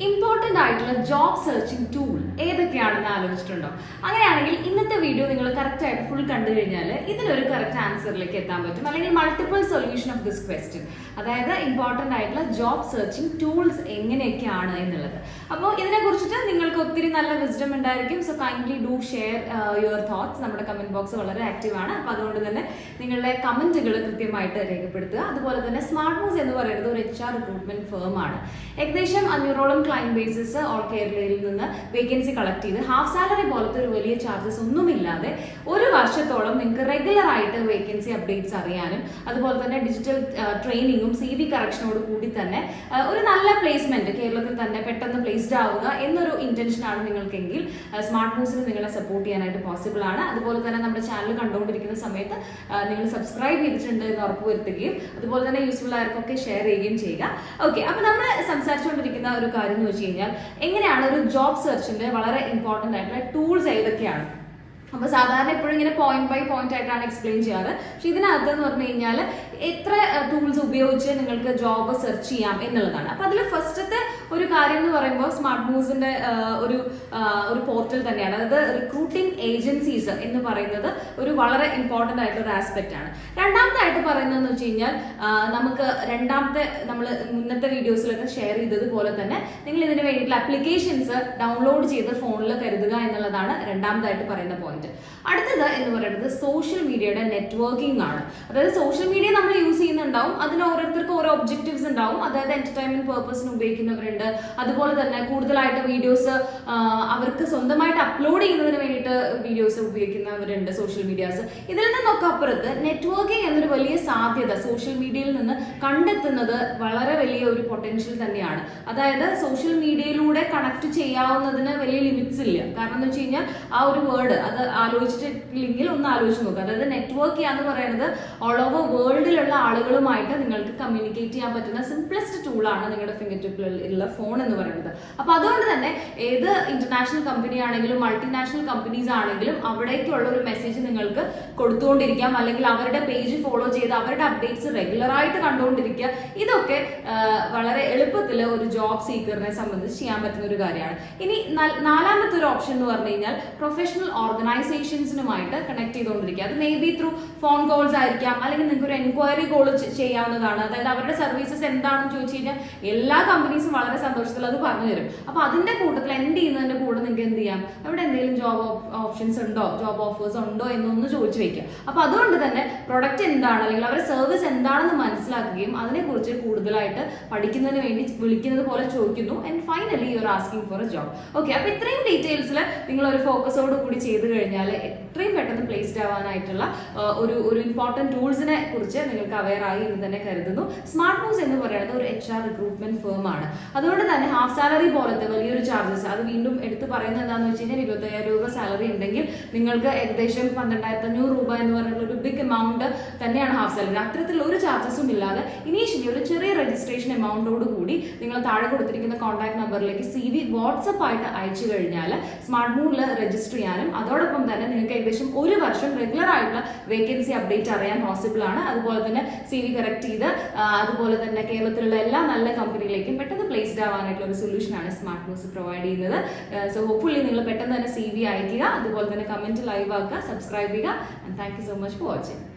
Important ആയിട്ടുള്ള job searching tool ഏതൊക്കെയാണെന്ന് ആലോചിച്ചിട്ടുണ്ടോ? അങ്ങനെയാണെങ്കിൽ ഇന്നത്തെ വീഡിയോ നിങ്ങൾ കറക്റ്റ് ആയിട്ട് ഫുൾ കണ്ടു കഴിഞ്ഞാൽ ഇതിനൊരു കറക്റ്റ് ആൻസറിലേക്ക് എത്താൻ പറ്റും, അല്ലെങ്കിൽ multiple solution of this question. അതായത് ഇമ്പോർട്ടൻ്റ് ആയിട്ടുള്ള ജോബ് സെർച്ചിങ് ടൂൾസ് എങ്ങനെയൊക്കെയാണ് എന്നുള്ളത്. അപ്പോൾ ഇതിനെ കുറിച്ചിട്ട് നിങ്ങൾക്ക് ഒത്തിരി നല്ല വിസ്ഡം ഉണ്ടായിരിക്കും. So kindly do share your thoughts. നമ്മുടെ കമന്റ് ബോക്സ് വളരെ ആക്റ്റീവ് ആണ്. അപ്പോൾ അതുകൊണ്ട് തന്നെ നിങ്ങളുടെ കമന്റുകൾ കൃത്യമായിട്ട് രേഖപ്പെടുത്തുക. അതുപോലെ തന്നെ സ്മാർട്ട് മൂവ്സ് എന്ന് പറയുന്നത് ഒരു HR റിക്രൂട്ട്മെന്റ് ഫേം ആണ്. ഏകദേശം 500ഓളം ക്ലൈന്റ് ബേസസ് ഓൾ കേരളയിൽ നിന്ന് വേക്കൻസി കളക്ട് ചെയ്ത് ഹാഫ് സാലറി പോലത്തെ ഒരു വലിയ ചാർജസ് ഒന്നുമില്ലാതെ ഒരു വർഷത്തോളം നിങ്ങൾക്ക് റെഗുലർ ആയിട്ട് വേക്കൻസി അപ്ഡേറ്റ്സ് അറിയാനും അതുപോലെ തന്നെ ഡിജിറ്റൽ ട്രെയിനിങ്ങും CV കറക്ഷനോട് കൂടി തന്നെ ഒരു നല്ല പ്ലേസ്മെന്റ് കേരളത്തിൽ തന്നെ പെട്ടെന്ന് പ്ലേസ്ഡ് ആവുക എന്നൊരു ഇന്റൻഷനാണ് നിങ്ങൾക്കെങ്കിൽ സ്മാർട്ട് മൂവ്സിന് നിങ്ങളെ സപ്പോർട്ട് ചെയ്യാനായിട്ട് പോസിബിൾ ആണ്. അതുപോലെ തന്നെ നമ്മുടെ ചാനൽ കണ്ടുകൊണ്ടിരിക്കുന്ന സമയത്ത് നിങ്ങൾ സബ്സ്ക്രൈബ് ചെയ്തിട്ടുണ്ട് എന്ന് ഉറപ്പുവരുത്തുകയും അതുപോലെ തന്നെ യൂസ്ഫുൾ ആയവർക്കൊക്കെ ഷെയർ ചെയ്യുകയും ചെയ്യുക. ഓക്കെ, അപ്പൊ നമ്മൾ സംസാരിച്ചുകൊണ്ടിരിക്കുന്ന ഒരു കാര്യം എന്ന് വെച്ച് കഴിഞ്ഞാൽ എങ്ങനെയാണ് ഒരു ജോബ് സെർച്ചിന്റെ വളരെ ഇമ്പോർട്ടന്റ് ആയിട്ടുള്ള ടൂൾസ് ഏതൊക്കെയാണ്. അപ്പോൾ സാധാരണ എപ്പോഴും ഇങ്ങനെ പോയിന്റ് ബൈ പോയിന്റ് ആയിട്ടാണ് എക്സ്പ്ലെയിൻ ചെയ്യാറ്. പക്ഷെ ഇതിനകത്ത് എന്ന് പറഞ്ഞു കഴിഞ്ഞാൽ എത്ര ടൂൾസ് ഉപയോഗിച്ച് നിങ്ങൾക്ക് ജോബ് സെർച്ച് ചെയ്യാം എന്നുള്ളതാണ്. അപ്പോൾ അതിൽ ഫസ്റ്റത്തെ ഒരു കാര്യം എന്ന് പറയുമ്പോൾ സ്മാർട്ട് മൂവ്സിന്റെ ഒരു പോർട്ടൽ തന്നെയാണ്. അതായത് റിക്രൂട്ടിംഗ് ഏജൻസീസ് എന്ന് പറയുന്നത് ഒരു വളരെ ഇമ്പോർട്ടൻ്റ് ആയിട്ടുള്ള ഒരു ആസ്പെക്റ്റ് ആണ്. രണ്ടാമതായിട്ട് പറയുന്നതെന്ന് വെച്ച് കഴിഞ്ഞാൽ നമുക്ക് നമ്മൾ മുന്നത്തെ വീഡിയോസിലൊക്കെ ഷെയർ ചെയ്തതുപോലെ തന്നെ നിങ്ങൾ ഇതിന് വേണ്ടിയിട്ടുള്ള ആപ്ലിക്കേഷൻസ് ഡൗൺലോഡ് ചെയ്ത് ഫോണിൽ കരുതുക എന്നുള്ളതാണ് രണ്ടാമതായിട്ട് പറയുന്ന പോയിന്റ്. അടുത്തത് എന്ന് പറയുന്നത് സോഷ്യൽ മീഡിയയുടെ നെറ്റ്വർക്കിംഗ് ആണ്. അതായത് സോഷ്യൽ മീഡിയ നമ്മൾ യൂസ് ചെയ്യുന്നുണ്ടാവും, അതിന് ഓരോരുത്തർക്ക് ഓരോ ഒബ്ജക്റ്റീവ്സ് ഉണ്ടാവും. അതായത് എന്റർടൈൻമെന്റ് പർപ്പസിന് ഉപയോഗിക്കുന്നവരുണ്ട്, അതുപോലെ തന്നെ കൂടുതലായിട്ട് വീഡിയോസ് അവർക്ക് സ്വന്തമായിട്ട് അപ്ലോഡ് ചെയ്യുന്നതിന് വേണ്ടിയിട്ട് വീഡിയോസ് ഉപയോഗിക്കുന്നവരുണ്ട് സോഷ്യൽ മീഡിയാസ്. ഇതിൽ നിന്നൊക്കെ അപ്പുറത്ത് നെറ്റ്വർക്കിംഗ് എന്നൊരു വലിയ സാധ്യത സോഷ്യൽ മീഡിയയിൽ നിന്ന് കണ്ടെത്തുന്നത് വളരെ വലിയ ഒരു പൊട്ടൻഷ്യൽ തന്നെയാണ്. അതായത് സോഷ്യൽ മീഡിയയിലൂടെ കണക്ട് ചെയ്യാവുന്നതിന് വലിയ ലിമിറ്റ്സ് ഇല്ല. കാരണം എന്ന് വെച്ച് കഴിഞ്ഞാൽ ആ ഒരു വേർഡ് അത് ആലോചിച്ചിട്ടില്ലെങ്കിൽ ഒന്ന് ആലോചിച്ച് നോക്കുക. അതായത് നെറ്റ്വർക്ക് ചെയ്യാന്ന് പറയുന്നത് ഓൾ ഓവർ വേൾഡിലുള്ള ആളുകളുമായിട്ട് നിങ്ങൾക്ക് കമ്മ്യൂണിക്കേറ്റ് ചെയ്യാൻ പറ്റുന്ന സിംപ്ലസ്റ്റ് ടൂളാണ് നിങ്ങളുടെ ഫിംഗർ ടിപ്പിലുള്ള ഫോൺ എന്ന് പറയുന്നത്. അപ്പൊ അതുകൊണ്ട് തന്നെ ഏത് ഇന്റർനാഷണൽ കമ്പനി ആണെങ്കിലും മൾട്ടിനാഷണൽ കമ്പനീസ് ആണെങ്കിലും അവിടേക്കുള്ള ഒരു മെസ്സേജ് നിങ്ങൾക്ക് കൊടുത്തുകൊണ്ടിരിക്കാം, അല്ലെങ്കിൽ അവരുടെ പേജ് ഫോളോ ചെയ്ത് അവരുടെ അപ്ഡേറ്റ്സ് റെഗുലർ ആയിട്ട് കണ്ടുകൊണ്ടിരിക്കുക. ഇതൊക്കെ വളരെ എളുപ്പത്തിൽ ഒരു ജോബ് സീക്കറിനെ സംബന്ധിച്ച് ചെയ്യാൻ പറ്റുന്ന ഒരു കാര്യമാണ്. ഇനി നാലാമത്തെ ഒരു ഓപ്ഷൻ എന്ന് പറഞ്ഞു കഴിഞ്ഞാൽ പ്രൊഫഷണൽ ഓർഗനൈസേഷൻസിനുമായിട്ട് കണക്ട് ചെയ്തുകൊണ്ടിരിക്കുക. അത് may be through phone calls ആയിരിക്കാം, അല്ലെങ്കിൽ നിങ്ങൾക്ക് ഒരു എൻക്വയറി കോൾ ചെയ്യാവുന്നതാണ്. അതായത് അവരുടെ സർവീസസ് എന്താണെന്ന് ചോദിച്ചു കഴിഞ്ഞാൽ എല്ലാ കമ്പനീസും വളരെ സന്തോഷത്തിൽ അത് പറഞ്ഞു തരും. അപ്പൊ അതിന്റെ കൂട്ടത്തിൽ എൻഡ് ചെയ്യുന്നതിന്റെ കൂടെ നിങ്ങൾക്ക് എന്ത് ചെയ്യാം, അവിടെ എന്തെങ്കിലും ജോബ് ഓപ്ഷൻസ് ഉണ്ടോ, ജോബ് ഓഫേഴ്സ് ഉണ്ടോ എന്നൊന്ന് ചോദിച്ചു വെക്കുക. അപ്പൊ അതുകൊണ്ട് തന്നെ പ്രൊഡക്റ്റ് എന്താണ് അല്ലെങ്കിൽ അവരുടെ സർവീസ് എന്താണെന്ന് മനസ്സിലാക്കുകയും അതിനെക്കുറിച്ച് കൂടുതലായിട്ട് പഠിക്കുന്നതിന് വേണ്ടി വിളിക്കുന്നത് പോലെ ചോദിക്കുന്നു. And finally you are asking four A job. Okay, അപ്പൊ ഇത്രയും ഡീറ്റെയിൽസിൽ നിങ്ങൾ ഒരു ഫോക്കസോട് കൂടി ചെയ്ത് കഴിഞ്ഞാൽ എത്രയും പെട്ടെന്ന് പ്ലേസ്ഡ് ആവാനായിട്ടുള്ള ഒരു ഇമ്പോർട്ടൻറ്റ് ടൂൾസിനെ കുറിച്ച് നിങ്ങൾക്ക് അവെയർ ആയി എന്ന് തന്നെ കരുതുന്നു. സ്മാർട്ട് മൂവ്സ് എന്ന് പറയുന്നത് ഒരു HR റിക്രൂട്ട്മെന്റ് ഫേം ആണ്. അതുകൊണ്ട് തന്നെ ഹാഫ് സാലറി പോലത്തെ വലിയൊരു ചാർജസ്, അത് വീണ്ടും എടുത്ത് പറയുന്നത് എന്താണെന്ന് വെച്ച് കഴിഞ്ഞാൽ 25,000 രൂപ സാലറി ഉണ്ടെങ്കിൽ നിങ്ങൾക്ക് ഏകദേശം 12,500 രൂപ എന്ന് പറഞ്ഞിട്ടുള്ള ഒരു ബിഗ് എമൗണ്ട് തന്നെയാണ് ഹാഫ് സാലറി. അത്തരത്തിലുള്ള ഒരു ചാർജസും ഇല്ലാതെ ഇനീഷ്യലി ഒരു ചെറിയ രജിസ്ട്രേഷൻ എമൗണ്ടോട് കൂടി നിങ്ങൾ താഴെ കൊടുത്തിരിക്കുന്ന കോൺടാക്ട് നമ്പറിലേക്ക് CV വാട്സപ്പ് ആയിട്ട് അയച്ചു കഴിഞ്ഞാൽ സ്മാർട്ട് മൂവിൽ രജിസ്റ്റർ ചെയ്യാനും അതോടൊപ്പം തന്നെ നിങ്ങൾക്ക് ഏകദേശം ഒരു വർഷം റെഗുലർ ആയിട്ടുള്ള വേക്കൻസി അപ്ഡേറ്റ് അറിയാൻ പോസിബിൾ ആണ്. അതുപോലെ തന്നെ CV കറക്റ്റ് ചെയ്ത് അതുപോലെ തന്നെ കേരളത്തിലുള്ള എല്ലാ നല്ല കമ്പനികളിലേക്കും പെട്ടെന്ന് പ്ലേസ്ഡ് ആവാനായിട്ടുള്ള ഒരു സൊല്യൂഷൻ ആണ് സ്മാർട്ട് മൂവ്സ് പ്രൊവൈഡ് ചെയ്യുന്നത്. സോ ഹോപ്പ്ഫുള്ളി നിങ്ങൾ പെട്ടെന്ന് തന്നെ CV അയക്കുക, അതുപോലെ തന്നെ കമന്റ് ലൈവ് ആക്കുക, സബ്സ്ക്രൈബ് ചെയ്യുക. And thank you so much for watching.